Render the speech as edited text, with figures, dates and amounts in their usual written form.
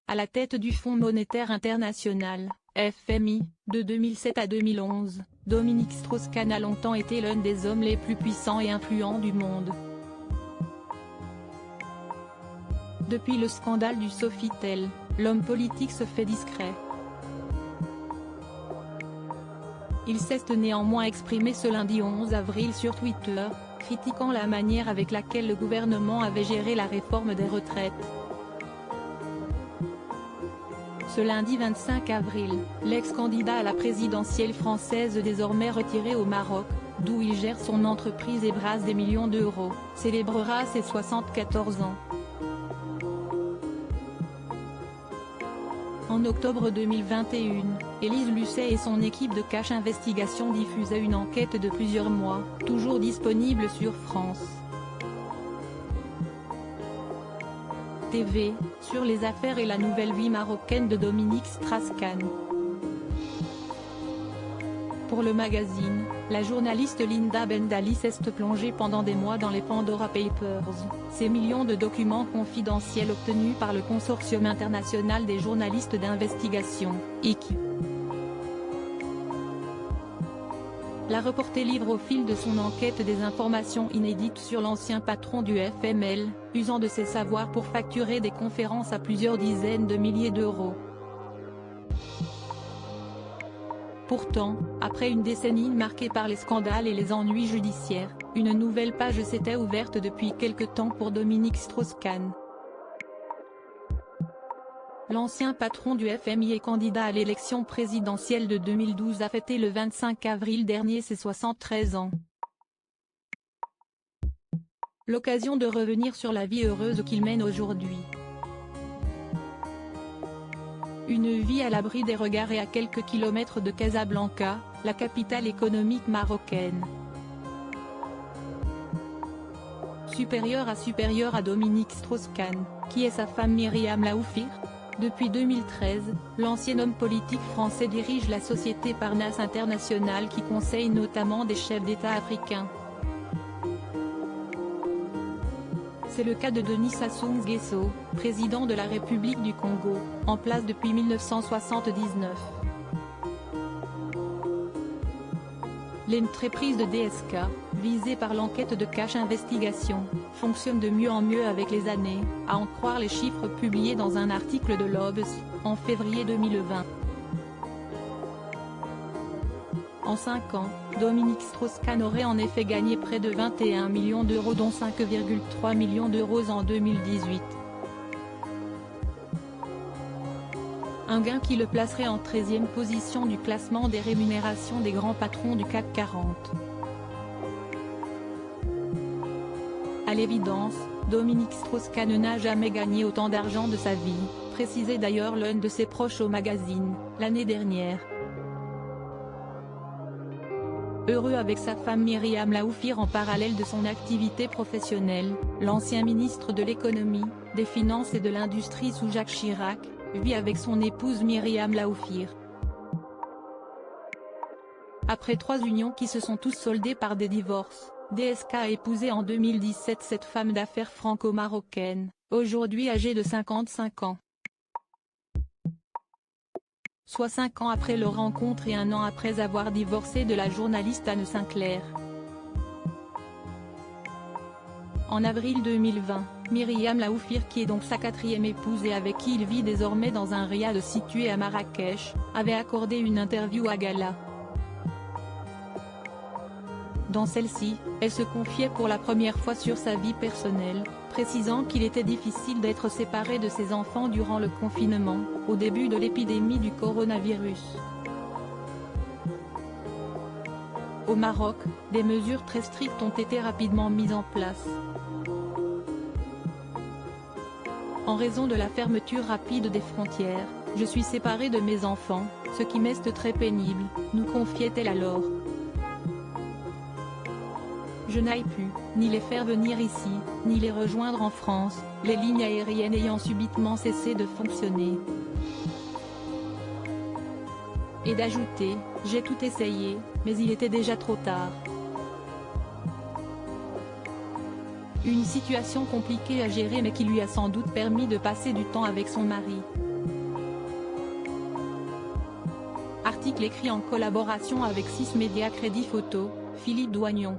à la tête du Fonds monétaire international, FMI, de 2007 à 2011, Dominique Strauss-Kahn a longtemps été l'un des hommes les plus puissants et influents du monde. Depuis le scandale du Sofitel, l'homme politique se fait discret. Il s'est néanmoins exprimé ce lundi 11 avril sur Twitter, critiquant la manière avec laquelle le gouvernement avait géré la réforme des retraites. Ce lundi 25 avril, l'ex-candidat à la présidentielle française désormais retiré au Maroc, d'où il gère son entreprise et brasse des millions d'euros, célébrera ses 74 ans. En octobre 2021, Élise Lucet et son équipe de Cash Investigation diffusaient une enquête de plusieurs mois, toujours disponible sur France TV, sur les affaires et la nouvelle vie marocaine de Dominique Strauss-Kahn. Pour le magazine, la journaliste Linda Bendali s'est plongée pendant des mois dans les Pandora Papers, ces millions de documents confidentiels obtenus par le Consortium international des journalistes d'investigation, IC. La reporter livre au fil de son enquête des informations inédites sur l'ancien patron du FML, usant de ses savoirs pour facturer des conférences à plusieurs dizaines de milliers d'euros. Pourtant, après une décennie marquée par les scandales et les ennuis judiciaires, une nouvelle page s'était ouverte depuis quelque temps pour Dominique Strauss-Kahn. L'ancien patron du FMI et candidat à l'élection présidentielle de 2012 a fêté le 25 avril dernier ses 73 ans. L'occasion de revenir sur la vie heureuse qu'il mène aujourd'hui. Une vie à l'abri des regards et à quelques kilomètres de Casablanca, la capitale économique marocaine. Supérieur à Dominique Strauss-Kahn, qui est sa femme Myriam Laoufir. Depuis 2013, l'ancien homme politique français dirige la société Parnasse International qui conseille notamment des chefs d'État africains. C'est le cas de Denis Sassou Nguesso, président de la République du Congo, en place depuis 1979. L'entreprise de DSK, visée par l'enquête de Cash Investigation, fonctionne de mieux en mieux avec les années, à en croire les chiffres publiés dans un article de l'Obs, en février 2020. En 5 ans, Dominique Strauss-Kahn aurait en effet gagné près de 21 millions d'euros dont 5,3 millions d'euros en 2018. Un gain qui le placerait en 13e position du classement des rémunérations des grands patrons du CAC 40. À l'évidence, Dominique Strauss-Kahn n'a jamais gagné autant d'argent de sa vie, précisait d'ailleurs l'un de ses proches au magazine, l'année dernière. Heureux avec sa femme Myriam Laoufir en parallèle de son activité professionnelle, l'ancien ministre de l'économie, des finances et de l'industrie sous Jacques Chirac, vit avec son épouse Myriam Laoufir. Après 3 unions qui se sont tous soldées par des divorces, DSK a épousé en 2017 cette femme d'affaires franco-marocaine, aujourd'hui âgée de 55 ans. Soit 5 ans après leur rencontre et 1 an après avoir divorcé de la journaliste Anne Sinclair. En avril 2020, Myriam Laoufir, qui est donc sa 4e épouse et avec qui il vit désormais dans un riad situé à Marrakech, avait accordé une interview à Gala. Dans celle-ci, elle se confiait pour la première fois sur sa vie personnelle, précisant qu'il était difficile d'être séparée de ses enfants durant le confinement, au début de l'épidémie du coronavirus. Au Maroc, des mesures très strictes ont été rapidement mises en place. En raison de la fermeture rapide des frontières, je suis séparée de mes enfants, ce qui m'est très pénible, nous confiait-elle alors. Je n'ai pu, ni les faire venir ici, ni les rejoindre en France, les lignes aériennes ayant subitement cessé de fonctionner. Et d'ajouter, j'ai tout essayé, mais il était déjà trop tard. Une situation compliquée à gérer mais qui lui a sans doute permis de passer du temps avec son mari. Article écrit en collaboration avec 6 médias Crédit Photo, Philippe Doignon.